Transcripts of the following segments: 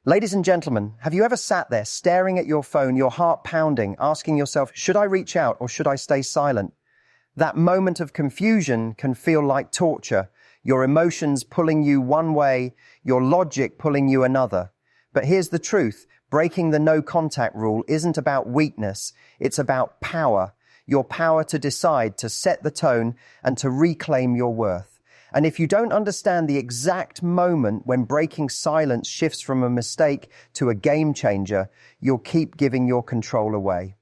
Ladies and gentlemen, have you ever sat there staring at your phone, your heart pounding, asking yourself, should I reach out or should I stay silent? That moment of confusion can feel like torture, your emotions pulling you one way, your logic pulling you another. But here's the truth, breaking the no contact rule isn't about weakness, it's about power, your power to decide, to set the tone, and to reclaim your worth. And if you don't understand the exact moment when breaking silence shifts from a mistake to a game changer, you'll keep giving your control away.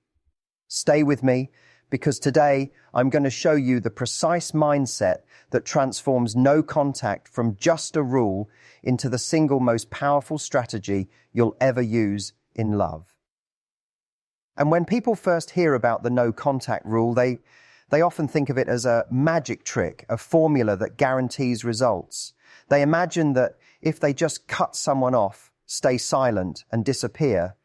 Stay with me, because today I'm going to show you the precise mindset that transforms no contact from just a rule into the single most powerful strategy you'll ever use in love. And when people first hear about the no contact rule, they often think of it as a magic trick, a formula that guarantees results. They imagine that if they just cut someone off, stay silent, and disappear,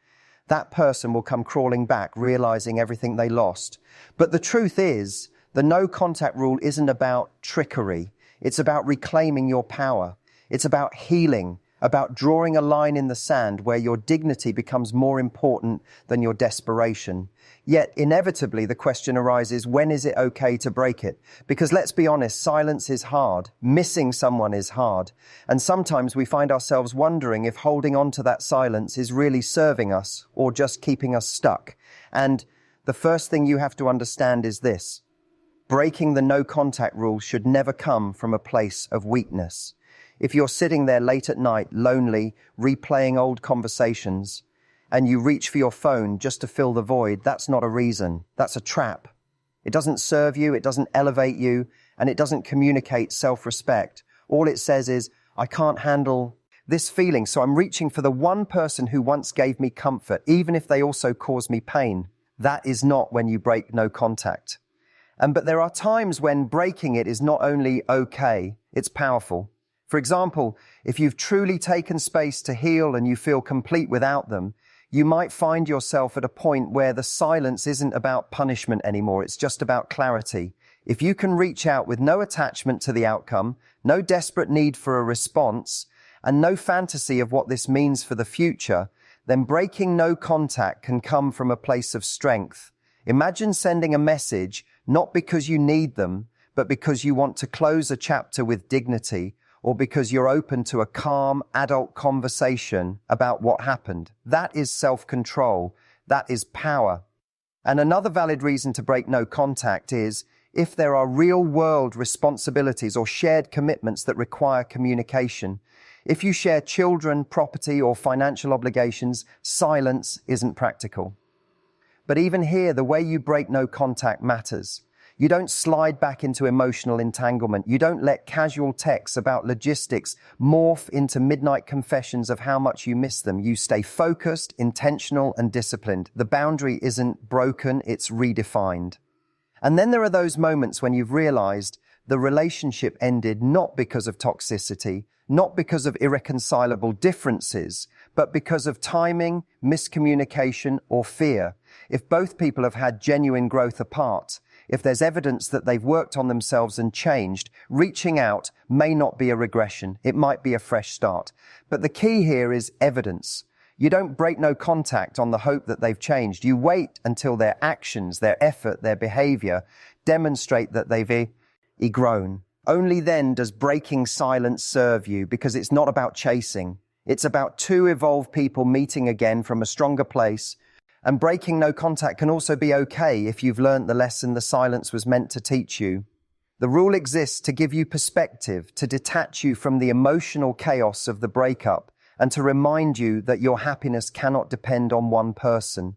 that person will come crawling back, realizing everything they lost. But the truth is, the no contact rule isn't about trickery. It's about reclaiming your power. It's about healing, about drawing a line in the sand where your dignity becomes more important than your desperation. Yet, inevitably, the question arises, when is it okay to break it? Because let's be honest, silence is hard. Missing someone is hard. And sometimes we find ourselves wondering if holding on to that silence is really serving us or just keeping us stuck. And the first thing you have to understand is this. Breaking the no contact rule should never come from a place of weakness. If you're sitting there late at night, lonely, replaying old conversations, and you reach for your phone just to fill the void, that's not a reason. That's a trap. It doesn't serve you, it doesn't elevate you, and it doesn't communicate self-respect. All it says is, I can't handle this feeling, so I'm reaching for the one person who once gave me comfort, even if they also caused me pain. That is not when you break no contact. But there are times when breaking it is not only okay, it's powerful. For example, if you've truly taken space to heal and you feel complete without them, you might find yourself at a point where the silence isn't about punishment anymore, it's just about clarity. If you can reach out with no attachment to the outcome, no desperate need for a response, and no fantasy of what this means for the future, then breaking no contact can come from a place of strength. Imagine sending a message not because you need them, but because you want to close a chapter with dignity, or because you're open to a calm, adult conversation about what happened. That is self-control. That is power. And another valid reason to break no contact is if there are real-world responsibilities or shared commitments that require communication. If you share children, property, or financial obligations, silence isn't practical. But even here, the way you break no contact matters. You don't slide back into emotional entanglement. You don't let casual texts about logistics morph into midnight confessions of how much you miss them. You stay focused, intentional, and disciplined. The boundary isn't broken, it's redefined. And then there are those moments when you've realized the relationship ended not because of toxicity, not because of irreconcilable differences, but because of timing, miscommunication, or fear. If both people have had genuine growth apart, if there's evidence that they've worked on themselves and changed, reaching out may not be a regression. It might be a fresh start. But the key here is evidence. You don't break no contact on the hope that they've changed. You wait until their actions, their effort, their behavior demonstrate that they've grown. Only then does breaking silence serve you, because it's not about chasing. It's about two evolved people meeting again from a stronger place. And breaking no contact can also be okay if you've learned the lesson the silence was meant to teach you. The rule exists to give you perspective, to detach you from the emotional chaos of the breakup, and to remind you that your happiness cannot depend on one person.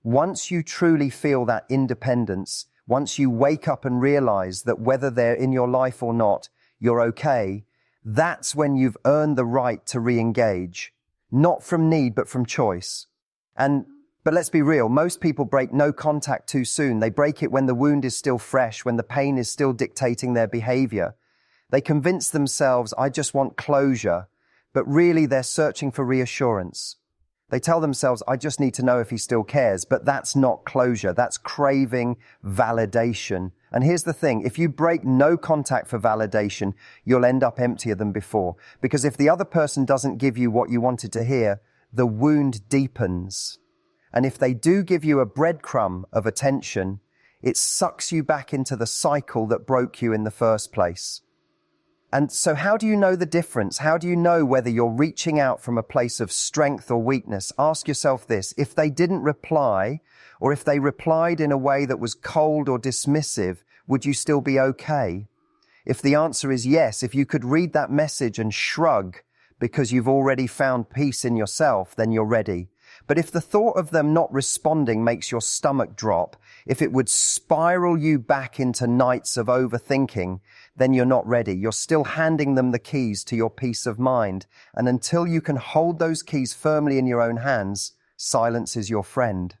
Once you truly feel that independence, once you wake up and realize that whether they're in your life or not, you're okay, that's when you've earned the right to re-engage. Not from need, but from choice. But let's be real, most people break no contact too soon. They break it when the wound is still fresh, when the pain is still dictating their behavior. They convince themselves, I just want closure, but really they're searching for reassurance. They tell themselves, I just need to know if he still cares, but that's not closure. That's craving validation. And here's the thing, if you break no contact for validation, you'll end up emptier than before. Because if the other person doesn't give you what you wanted to hear, the wound deepens. And if they do give you a breadcrumb of attention, it sucks you back into the cycle that broke you in the first place. And so how do you know the difference? How do you know whether you're reaching out from a place of strength or weakness? Ask yourself this: if they didn't reply, or if they replied in a way that was cold or dismissive, would you still be okay? If the answer is yes, if you could read that message and shrug because you've already found peace in yourself, then you're ready. But if the thought of them not responding makes your stomach drop, if it would spiral you back into nights of overthinking, then you're not ready. You're still handing them the keys to your peace of mind. And until you can hold those keys firmly in your own hands, silence is your friend.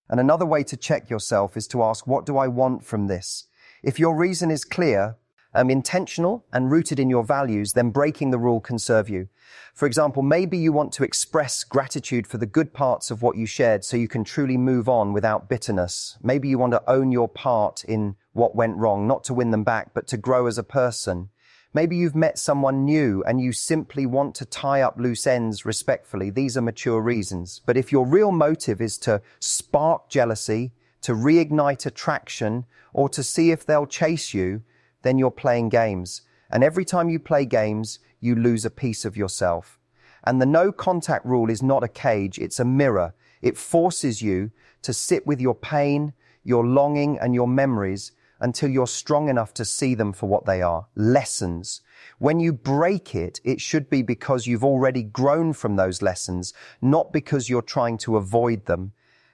And another way to check yourself is to ask, what do I want from this? If your reason is clear, intentional and rooted in your values, then breaking the rule can serve you. For example, maybe you want to express gratitude for the good parts of what you shared so you can truly move on without bitterness. Maybe you want to own your part in what went wrong, not to win them back, but to grow as a person. Maybe you've met someone new and you simply want to tie up loose ends respectfully. These are mature reasons. But if your real motive is to spark jealousy, to reignite attraction, or to see if they'll chase you, then you're playing games. And every time you play games, you lose a piece of yourself. And the no contact rule is not a cage, it's a mirror. It forces you to sit with your pain, your longing, and your memories until you're strong enough to see them for what they are, lessons. When you break it, it should be because you've already grown from those lessons, not because you're trying to avoid them.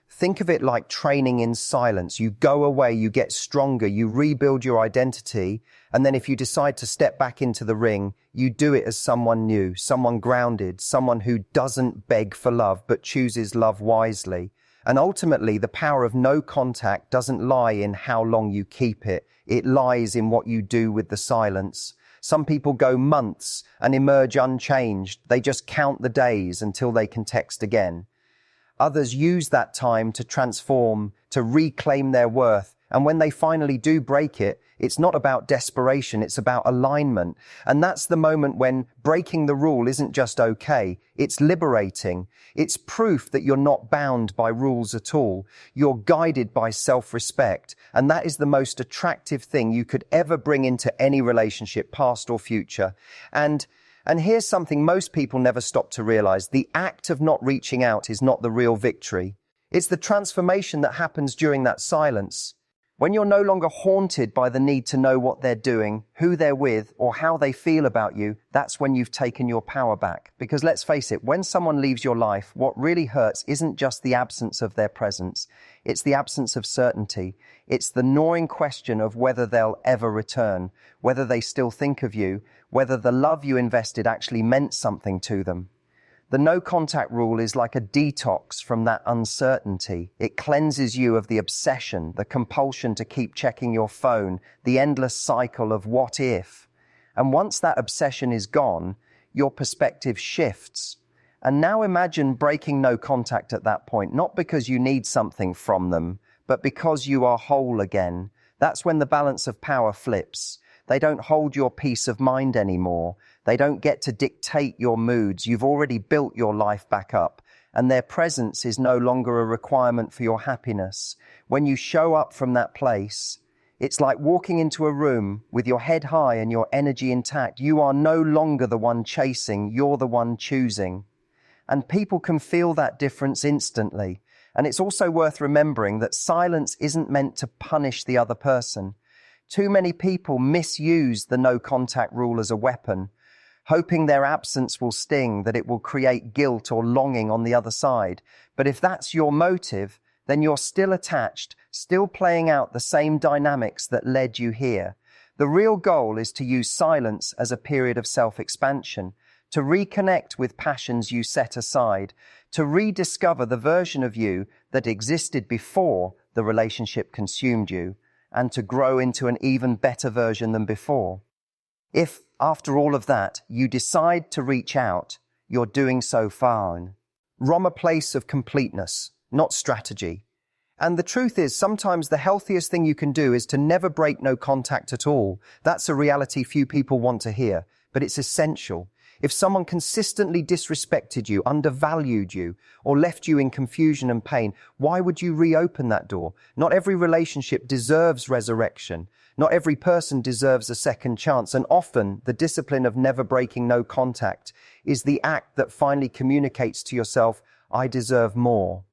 Think of it like training in silence. You go away, you get stronger, you rebuild your identity, and then if you decide to step back into the ring, you do it as someone new, someone grounded, someone who doesn't beg for love but chooses love wisely. And ultimately, the power of no contact doesn't lie in how long you keep it. It lies in what you do with the silence. Some people go months and emerge unchanged. They just count the days until they can text again. Others use that time to transform, to reclaim their worth. And when they finally do break it, it's not about desperation, it's about alignment. And that's the moment when breaking the rule isn't just okay, it's liberating. It's proof that you're not bound by rules at all. You're guided by self-respect. And that is the most attractive thing you could ever bring into any relationship, past or future. And here's something most people never stop to realize. The act of not reaching out is not the real victory. It's the transformation that happens during that silence. When you're no longer haunted by the need to know what they're doing, who they're with, or how they feel about you, that's when you've taken your power back. Because let's face it, when someone leaves your life, what really hurts isn't just the absence of their presence. It's the absence of certainty. It's the gnawing question of whether they'll ever return, whether they still think of you, whether the love you invested actually meant something to them. The no contact rule is like a detox from that uncertainty. It cleanses you of the obsession, the compulsion to keep checking your phone, the endless cycle of what if. And once that obsession is gone, your perspective shifts. And now imagine breaking no contact at that point, not because you need something from them, but because you are whole again. That's when the balance of power flips. They don't hold your peace of mind anymore. They don't get to dictate your moods. You've already built your life back up, and their presence is no longer a requirement for your happiness. When you show up from that place, it's like walking into a room with your head high and your energy intact. You are no longer the one chasing, you're the one choosing. And people can feel that difference instantly. And it's also worth remembering that silence isn't meant to punish the other person. Too many people misuse the no contact rule as a weapon, hoping their absence will sting, that it will create guilt or longing on the other side. But if that's your motive, then you're still attached, still playing out the same dynamics that led you here. The real goal is to use silence as a period of self-expansion, to reconnect with passions you set aside, to rediscover the version of you that existed before the relationship consumed you, and to grow into an even better version than before. If, after all of that, you decide to reach out, you're doing so fine. From a place of completeness, not strategy. And the truth is, sometimes the healthiest thing you can do is to never break no contact at all. That's a reality few people want to hear, but it's essential. If someone consistently disrespected you, undervalued you, or left you in confusion and pain, why would you reopen that door? Not every relationship deserves resurrection. Not every person deserves a second chance. And often, the discipline of never breaking no contact is the act that finally communicates to yourself, I deserve more.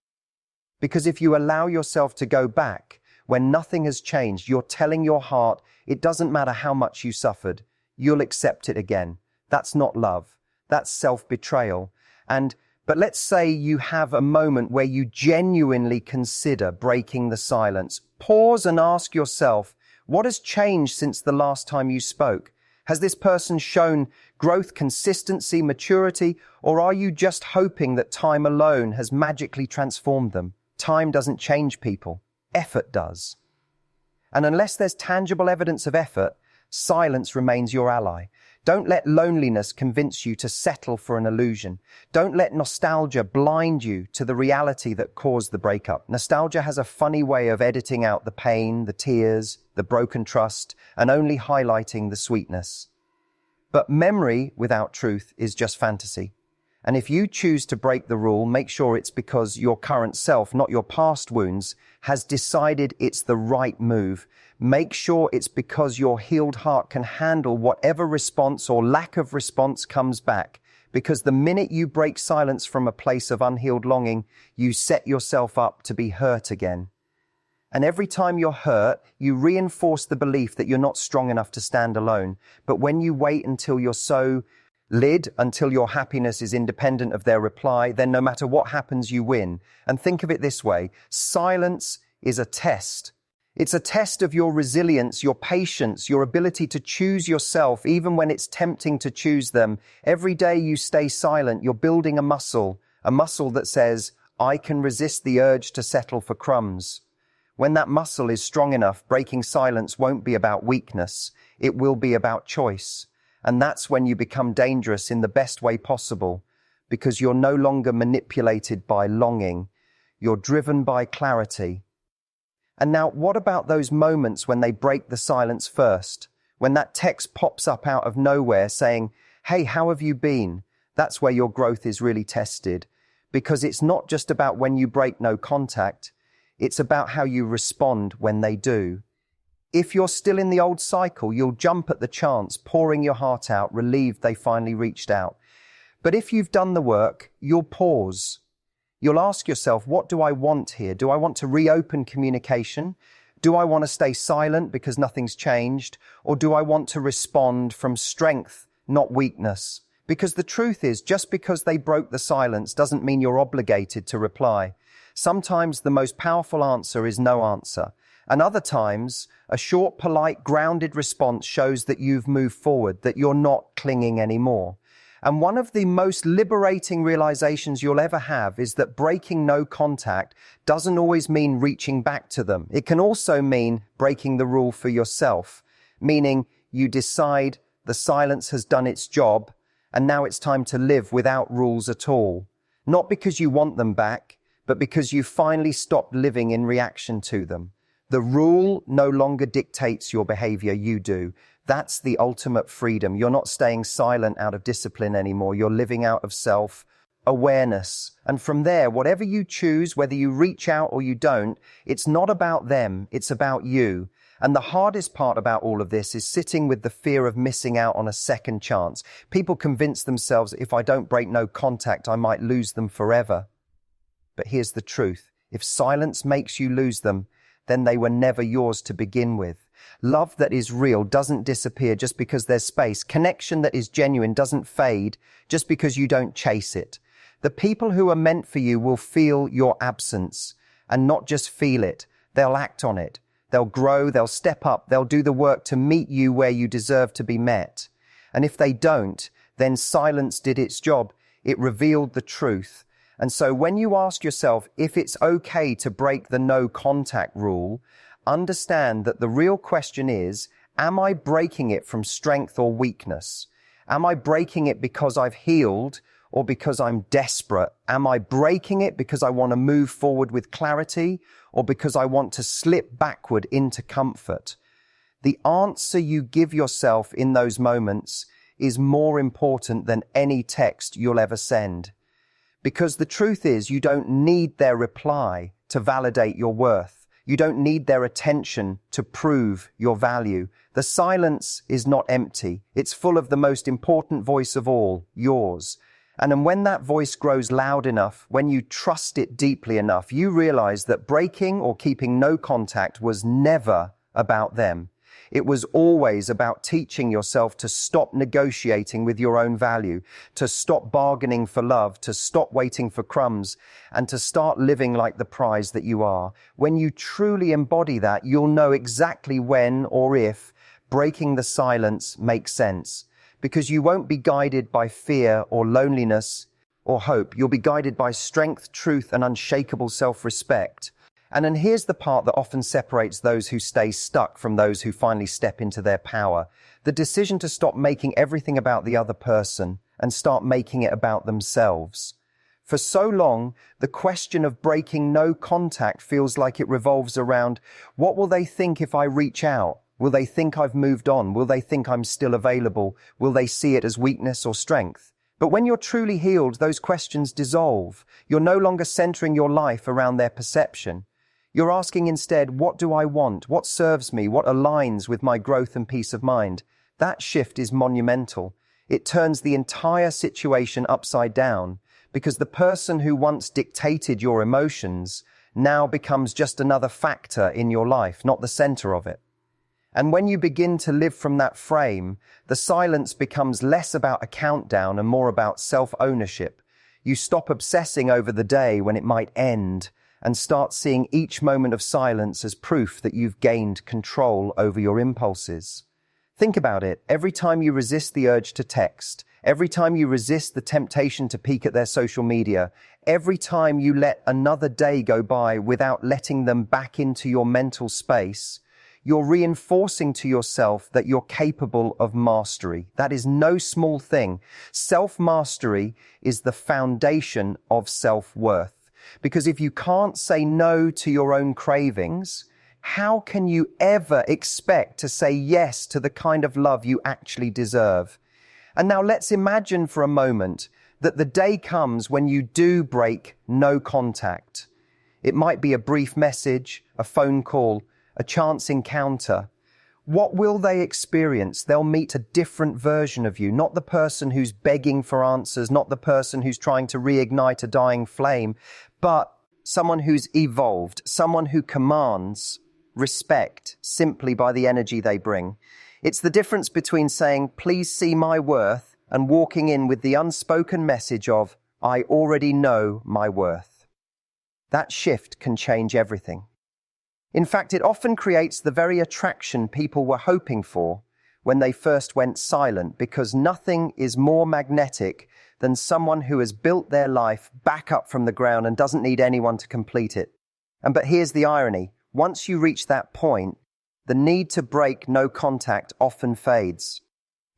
Because if you allow yourself to go back, when nothing has changed, you're telling your heart, it doesn't matter how much you suffered, you'll accept it again. That's not love. That's self-betrayal. But let's say you have a moment where you genuinely consider breaking the silence. Pause and ask yourself, what has changed since the last time you spoke? Has this person shown growth, consistency, maturity, or are you just hoping that time alone has magically transformed them? Time doesn't change people. Effort does. And unless there's tangible evidence of effort, silence remains your ally. Don't let loneliness convince you to settle for an illusion. Don't let nostalgia blind you to the reality that caused the breakup. Nostalgia has a funny way of editing out the pain, the tears, the broken trust, and only highlighting the sweetness. But memory without truth is just fantasy. And if you choose to break the rule, make sure it's because your current self, not your past wounds, has decided it's the right move. Make sure it's because your healed heart can handle whatever response or lack of response comes back. Because the minute you break silence from a place of unhealed longing, you set yourself up to be hurt again. And every time you're hurt, you reinforce the belief that you're not strong enough to stand alone. But when you wait until you're so until your happiness is independent of their reply, then no matter what happens, you win. And think of it this way, silence is a test. It's a test of your resilience, your patience, your ability to choose yourself, even when it's tempting to choose them. Every day you stay silent, you're building a muscle that says, I can resist the urge to settle for crumbs. When that muscle is strong enough, breaking silence won't be about weakness. It will be about choice. And that's when you become dangerous in the best way possible, because you're no longer manipulated by longing. You're driven by clarity. And now, what about those moments when they break the silence first? When that text pops up out of nowhere saying, hey, how have you been? That's where your growth is really tested. Because it's not just about when you break no contact. It's about how you respond when they do. If you're still in the old cycle, you'll jump at the chance, pouring your heart out, relieved they finally reached out. But if you've done the work, you'll pause. You'll ask yourself, what do I want here? Do I want to reopen communication? Do I want to stay silent because nothing's changed? Or do I want to respond from strength, not weakness? Because the truth is, just because they broke the silence doesn't mean you're obligated to reply. Sometimes the most powerful answer is no answer. And other times, a short, polite, grounded response shows that you've moved forward, that you're not clinging anymore. And one of the most liberating realizations you'll ever have is that breaking no contact doesn't always mean reaching back to them. It can also mean breaking the rule for yourself, meaning you decide the silence has done its job and now it's time to live without rules at all. Not because you want them back, but because you finally stopped living in reaction to them. The rule no longer dictates your behavior, you do. That's the ultimate freedom. You're not staying silent out of discipline anymore. You're living out of self-awareness. And from there, whatever you choose, whether you reach out or you don't, it's not about them, it's about you. And the hardest part about all of this is sitting with the fear of missing out on a second chance. People convince themselves that if I don't break no contact, I might lose them forever. But here's the truth. If silence makes you lose them, then they were never yours to begin with. Love that is real doesn't disappear just because there's space. Connection that is genuine doesn't fade just because you don't chase it. The people who are meant for you will feel your absence and not just feel it. They'll act on it. They'll grow, they'll step up, they'll do the work to meet you where you deserve to be met. And if they don't, then silence did its job. It revealed the truth. And so when you ask yourself if it's okay to break the no contact rule, understand that the real question is, am I breaking it from strength or weakness? Am I breaking it because I've healed or because I'm desperate? Am I breaking it because I want to move forward with clarity or because I want to slip backward into comfort? The answer you give yourself in those moments is more important than any text you'll ever send. Because the truth is, you don't need their reply to validate your worth. You don't need their attention to prove your value. The silence is not empty. It's full of the most important voice of all, yours. And then when that voice grows loud enough, when you trust it deeply enough, you realize that breaking or keeping no contact was never about them. It was always about teaching yourself to stop negotiating with your own value, to stop bargaining for love, to stop waiting for crumbs, and to start living like the prize that you are. When you truly embody that, you'll know exactly when or if breaking the silence makes sense. Because you won't be guided by fear or loneliness or hope. You'll be guided by strength, truth, and unshakable self-respect. And then here's the part that often separates those who stay stuck from those who finally step into their power. The decision to stop making everything about the other person and start making it about themselves. For so long, the question of breaking no contact feels like it revolves around, what will they think if I reach out? Will they think I've moved on? Will they think I'm still available? Will they see it as weakness or strength? But when you're truly healed, those questions dissolve. You're no longer centering your life around their perception. You're asking instead, what do I want? What serves me? What aligns with my growth and peace of mind? That shift is monumental. It turns the entire situation upside down because the person who once dictated your emotions now becomes just another factor in your life, not the center of it. And when you begin to live from that frame, the silence becomes less about a countdown and more about self-ownership. You stop obsessing over the day when it might end and start seeing each moment of silence as proof that you've gained control over your impulses. Think about it. Every time you resist the urge to text, every time you resist the temptation to peek at their social media, every time you let another day go by without letting them back into your mental space, you're reinforcing to yourself that you're capable of mastery. That is no small thing. Self-mastery is the foundation of self-worth. Because if you can't say no to your own cravings, how can you ever expect to say yes to the kind of love you actually deserve? And now let's imagine for a moment that the day comes when you do break no contact. It might be a brief message, a phone call, a chance encounter. What will they experience? They'll meet a different version of you, not the person who's begging for answers, not the person who's trying to reignite a dying flame, but someone who's evolved, someone who commands respect simply by the energy they bring. It's the difference between saying, please see my worth, and walking in with the unspoken message of, I already know my worth. That shift can change everything. In fact, it often creates the very attraction people were hoping for when they first went silent, because nothing is more magnetic than someone who has built their life back up from the ground and doesn't need anyone to complete it. But here's the irony. Once you reach that point, the need to break no contact often fades.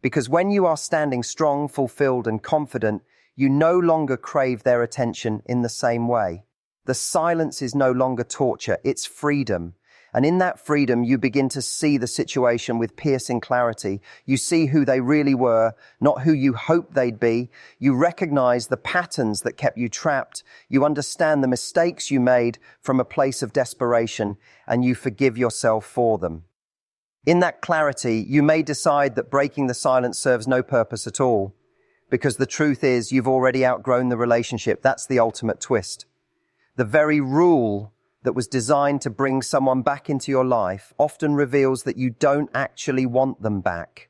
Because when you are standing strong, fulfilled, and confident, you no longer crave their attention in the same way. The silence is no longer torture, it's freedom. And in that freedom, you begin to see the situation with piercing clarity. You see who they really were, not who you hoped they'd be. You recognize the patterns that kept you trapped. You understand the mistakes you made from a place of desperation, and you forgive yourself for them. In that clarity, you may decide that breaking the silence serves no purpose at all, because the truth is you've already outgrown the relationship. That's the ultimate twist. The very rule that was designed to bring someone back into your life often reveals that you don't actually want them back.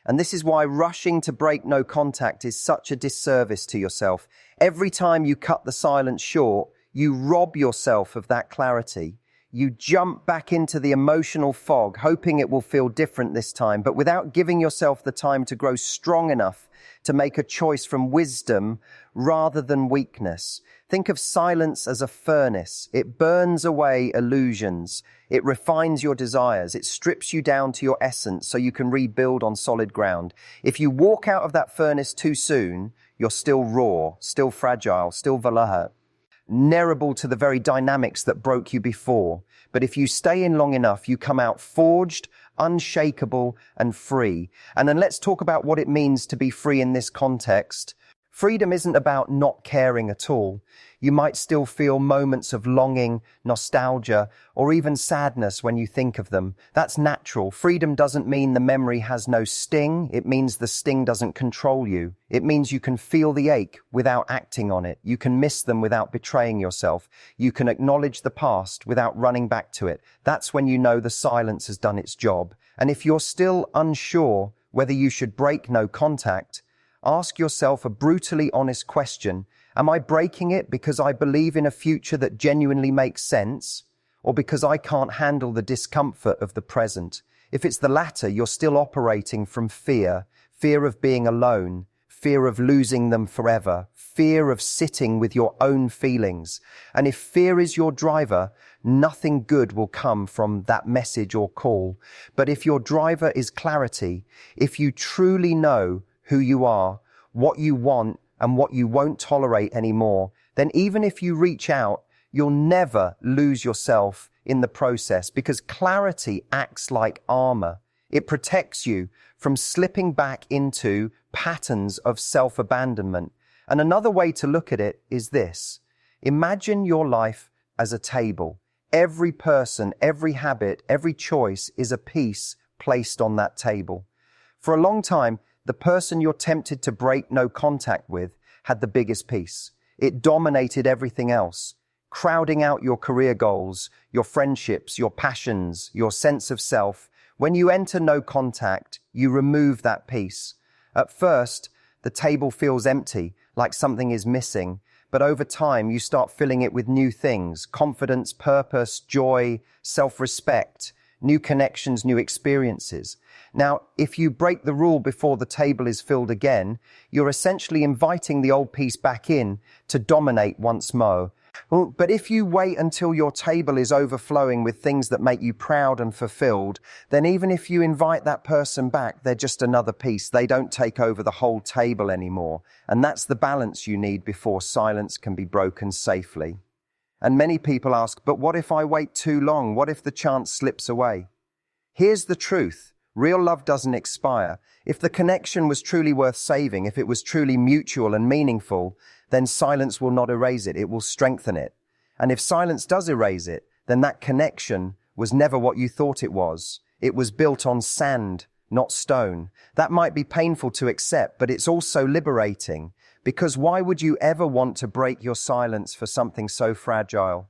And this is why rushing to break no contact is such a disservice to yourself. Every time you cut the silence short, you rob yourself of that clarity. You jump back into the emotional fog, hoping it will feel different this time, but without giving yourself the time to grow strong enough to make a choice from wisdom rather than weakness. Think of silence as a furnace. It burns away illusions. It refines your desires. It strips you down to your essence so you can rebuild on solid ground. If you walk out of that furnace too soon, you're still raw, still fragile, still vulnerable to the very dynamics that broke you before. But if you stay in long enough, you come out forged, unshakable and free. And then let's talk about what it means to be free in this context. Freedom isn't about not caring at all. You might still feel moments of longing, nostalgia, or even sadness when you think of them. That's natural. Freedom doesn't mean the memory has no sting. It means the sting doesn't control you. It means you can feel the ache without acting on it. You can miss them without betraying yourself. You can acknowledge the past without running back to it. That's when you know the silence has done its job. And if you're still unsure whether you should break no contact, ask yourself a brutally honest question. Am I breaking it because I believe in a future that genuinely makes sense, or because I can't handle the discomfort of the present? If it's the latter, you're still operating from fear of being alone, fear of losing them forever, fear of sitting with your own feelings. And if fear is your driver, nothing good will come from that message or call. But if your driver is clarity, if you truly know who you are, what you want, and what you won't tolerate anymore, then even if you reach out, you'll never lose yourself in the process, because clarity acts like armor. It protects you from slipping back into patterns of self-abandonment. And another way to look at it is this. Imagine your life as a table. Every person, every habit, every choice is a piece placed on that table. For a long time, the person you're tempted to break no contact with had the biggest piece. It dominated everything else, crowding out your career goals, your friendships, your passions, your sense of self. When you enter no contact, you remove that piece. At first, the table feels empty, like something is missing, but over time you start filling it with new things: confidence, purpose, joy, self-respect, new connections, new experiences. Now, if you break the rule before the table is filled again, you're essentially inviting the old piece back in to dominate once more. But if you wait until your table is overflowing with things that make you proud and fulfilled, then even if you invite that person back, they're just another piece. They don't take over the whole table anymore. And that's the balance you need before silence can be broken safely. And many people ask, but what if I wait too long? What if the chance slips away? Here's the truth. Real love doesn't expire. If the connection was truly worth saving, if it was truly mutual and meaningful, then silence will not erase it. It will strengthen it. And if silence does erase it, then that connection was never what you thought it was. It was built on sand, not stone. That might be painful to accept, but it's also liberating. Because why would you ever want to break your silence for something so fragile?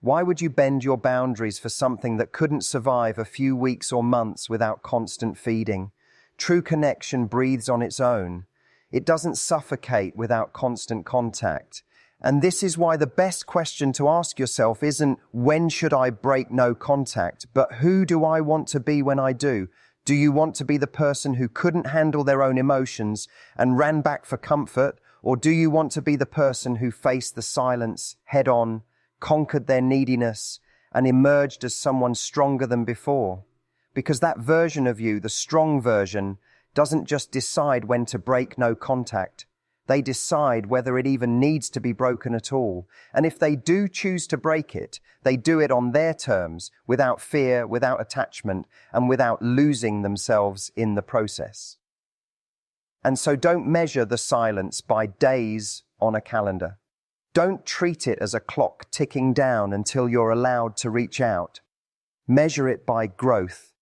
Why would you bend your boundaries for something that couldn't survive a few weeks or months without constant feeding? True connection breathes on its own. It doesn't suffocate without constant contact. And this is why the best question to ask yourself isn't, when should I break no contact, but who do I want to be when I do? Do you want to be the person who couldn't handle their own emotions and ran back for comfort? Or do you want to be the person who faced the silence head on, conquered their neediness, and emerged as someone stronger than before? Because that version of you, the strong version, doesn't just decide when to break no contact. They decide whether it even needs to be broken at all. And if they do choose to break it, they do it on their terms, without fear, without attachment, and without losing themselves in the process. And so don't measure the silence by days on a calendar. Don't treat it as a clock ticking down until you're allowed to reach out. Measure it by growth,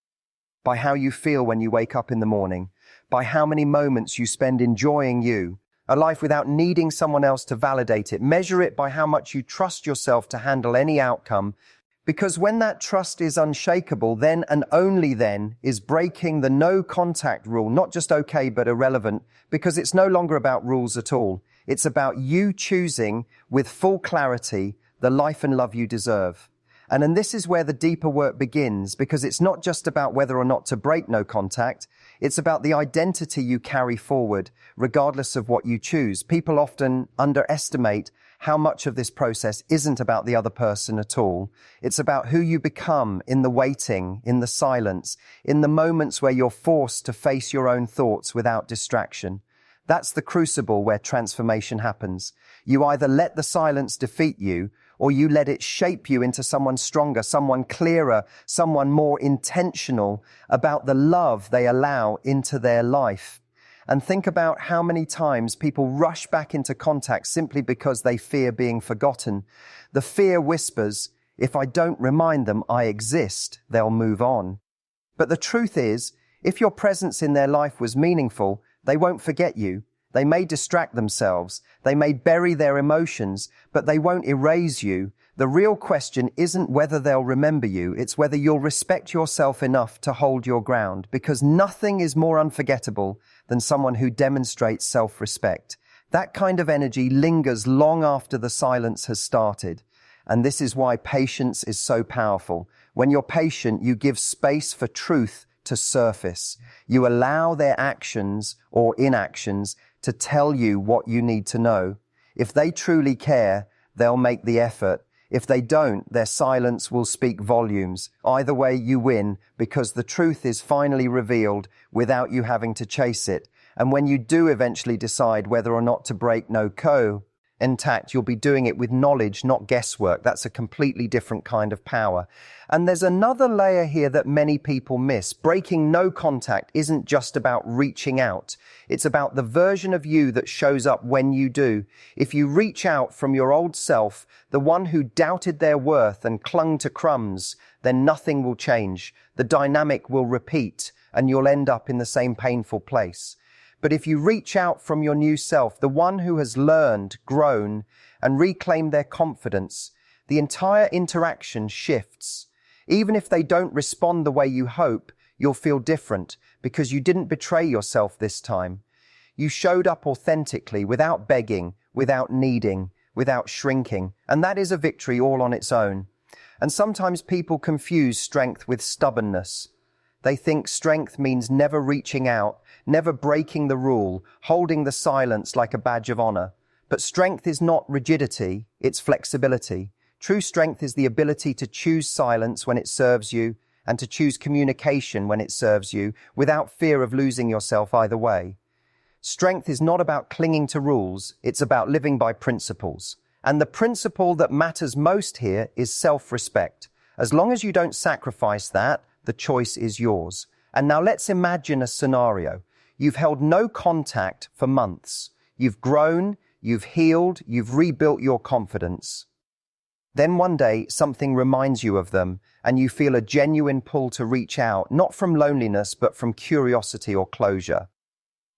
by how you feel when you wake up in the morning, by how many moments you spend enjoying you, a life without needing someone else to validate it. Measure it by how much you trust yourself to handle any outcome, because when that trust is unshakable, then and only then is breaking the no contact rule not just okay but irrelevant, because it's no longer about rules at all. It's about you choosing with full clarity the life and love you deserve. And this is where the deeper work begins, because it's not just about whether or not to break no contact. It's about the identity you carry forward, regardless of what you choose. People often underestimate how much of this process isn't about the other person at all. It's about who you become in the waiting, in the silence, in the moments where you're forced to face your own thoughts without distraction. That's the crucible where transformation happens. You either let the silence defeat you, or you let it shape you into someone stronger, someone clearer, someone more intentional about the love they allow into their life. And think about how many times people rush back into contact simply because they fear being forgotten. The fear whispers, if I don't remind them I exist, they'll move on. But the truth is, if your presence in their life was meaningful, they won't forget you. They may distract themselves. They may bury their emotions, but they won't erase you. The real question isn't whether they'll remember you. It's whether you'll respect yourself enough to hold your ground, because nothing is more unforgettable than someone who demonstrates self-respect. That kind of energy lingers long after the silence has started. And this is why patience is so powerful. When you're patient, you give space for truth to surface. You allow their actions or inactions to tell you what you need to know. If they truly care, they'll make the effort. If they don't, their silence will speak volumes. Either way, you win, because the truth is finally revealed without you having to chase it. And when you do eventually decide whether or not to break no intact, you'll be doing it with knowledge, not guesswork. That's a completely different kind of power. And there's another layer here that many people miss. Breaking no contact isn't just about reaching out. It's about the version of you that shows up when you do. If you reach out from your old self, the one who doubted their worth and clung to crumbs, then nothing will change. The dynamic will repeat, and you'll end up in the same painful place. But if you reach out from your new self, the one who has learned, grown, and reclaimed their confidence, the entire interaction shifts. Even if they don't respond the way you hope, you'll feel different because you didn't betray yourself this time. You showed up authentically, without begging, without needing, without shrinking. And that is a victory all on its own. And sometimes people confuse strength with stubbornness. They think strength means never reaching out, never breaking the rule, holding the silence like a badge of honor. But strength is not rigidity, it's flexibility. True strength is the ability to choose silence when it serves you and to choose communication when it serves you without fear of losing yourself either way. Strength is not about clinging to rules, it's about living by principles. And the principle that matters most here is self-respect. As long as you don't sacrifice that, the choice is yours. And now let's imagine a scenario. You've held no contact for months. You've grown, you've healed, you've rebuilt your confidence. Then one day, something reminds you of them, and you feel a genuine pull to reach out, not from loneliness, but from curiosity or closure.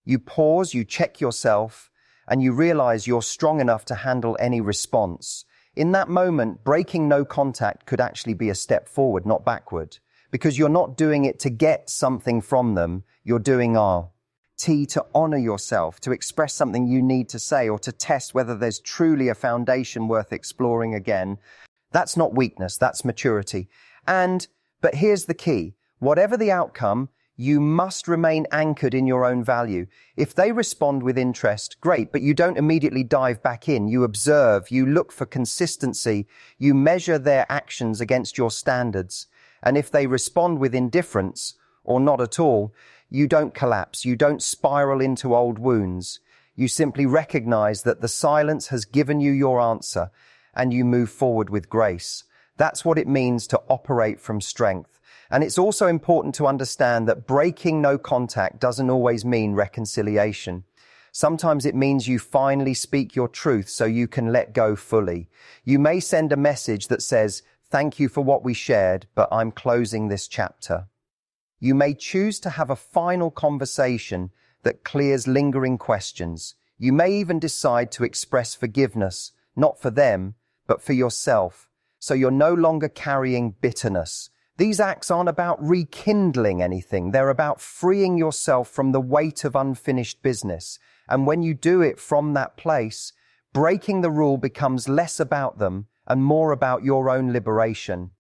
You pause, you check yourself, and you realize you're strong enough to handle any response. In that moment, breaking no contact could actually be a step forward, not backward. Because you're not doing it to get something from them, you're doing to honor yourself, to express something you need to say, or to test whether there's truly a foundation worth exploring again. That's not weakness, that's maturity. But here's the key. Whatever the outcome, you must remain anchored in your own value. If they respond with interest, great, but you don't immediately dive back in. You observe, you look for consistency, you measure their actions against your standards. And if they respond with indifference, or not at all, you don't collapse, you don't spiral into old wounds. You simply recognize that the silence has given you your answer, and you move forward with grace. That's what it means to operate from strength. And it's also important to understand that breaking no contact doesn't always mean reconciliation. Sometimes it means you finally speak your truth so you can let go fully. You may send a message that says, "Thank you for what we shared, but I'm closing this chapter." You may choose to have a final conversation that clears lingering questions. You may even decide to express forgiveness, not for them, but for yourself, so you're no longer carrying bitterness. These acts aren't about rekindling anything. They're about freeing yourself from the weight of unfinished business. And when you do it from that place, breaking the rule becomes less about them and more about your own liberation.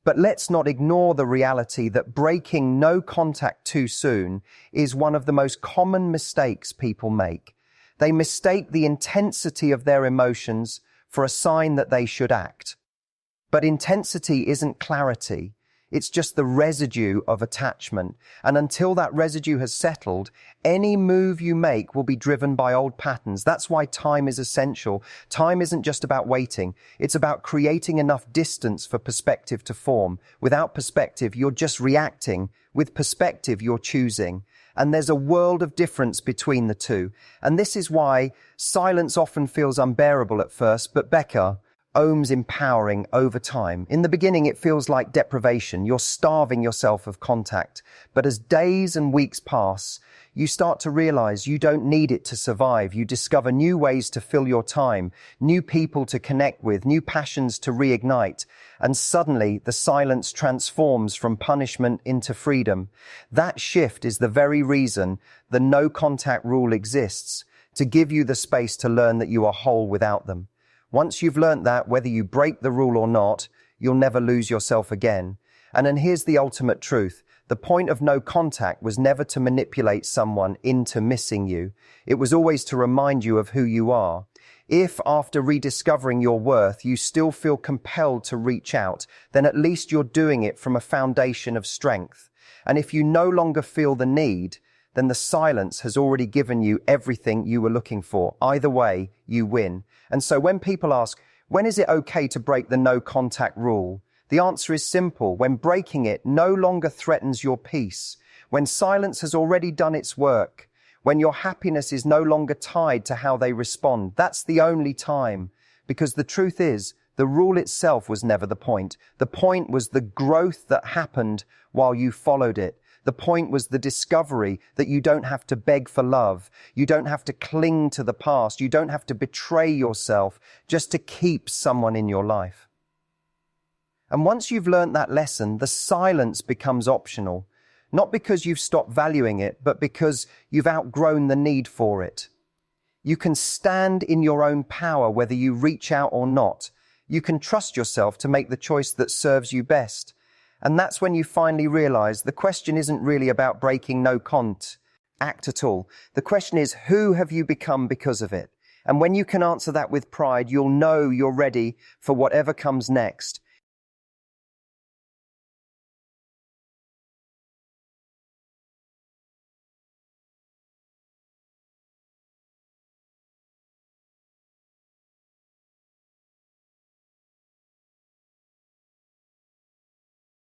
But let's not ignore the reality that breaking no contact too soon is one of the most common mistakes people make. They mistake the intensity of their emotions for a sign that they should act. But intensity isn't clarity. It's just the residue of attachment. And until that residue has settled, any move you make will be driven by old patterns. That's why time is essential. Time isn't just about waiting. It's about creating enough distance for perspective to form. Without perspective, you're just reacting. With perspective, you're choosing. And there's a world of difference between the two. And this is why silence often feels unbearable at first, but Becca, Ohm's empowering over time. In the beginning, it feels like deprivation. You're starving yourself of contact. But as days and weeks pass, you start to realize you don't need it to survive. You discover new ways to fill your time, new people to connect with, new passions to reignite. And suddenly the silence transforms from punishment into freedom. That shift is the very reason the no contact rule exists, to give you the space to learn that you are whole without them. Once you've learnt that, whether you break the rule or not, you'll never lose yourself again. And then here's the ultimate truth. The point of no contact was never to manipulate someone into missing you. It was always to remind you of who you are. If, after rediscovering your worth, you still feel compelled to reach out, then at least you're doing it from a foundation of strength. And if you no longer feel the need, then the silence has already given you everything you were looking for. Either way, you win. And so when people ask, when is it okay to break the no contact rule? The answer is simple. When breaking it no longer threatens your peace, when silence has already done its work, when your happiness is no longer tied to how they respond, that's the only time. Because the truth is, the rule itself was never the point. The point was the growth that happened while you followed it. The point was the discovery that you don't have to beg for love. You don't have to cling to the past. You don't have to betray yourself just to keep someone in your life. And once you've learned that lesson, the silence becomes optional. Not because you've stopped valuing it, but because you've outgrown the need for it. You can stand in your own power whether you reach out or not. You can trust yourself to make the choice that serves you best. And that's when you finally realize the question isn't really about breaking no contact at all. The question is, who have you become because of it? And when you can answer that with pride, you'll know you're ready for whatever comes next.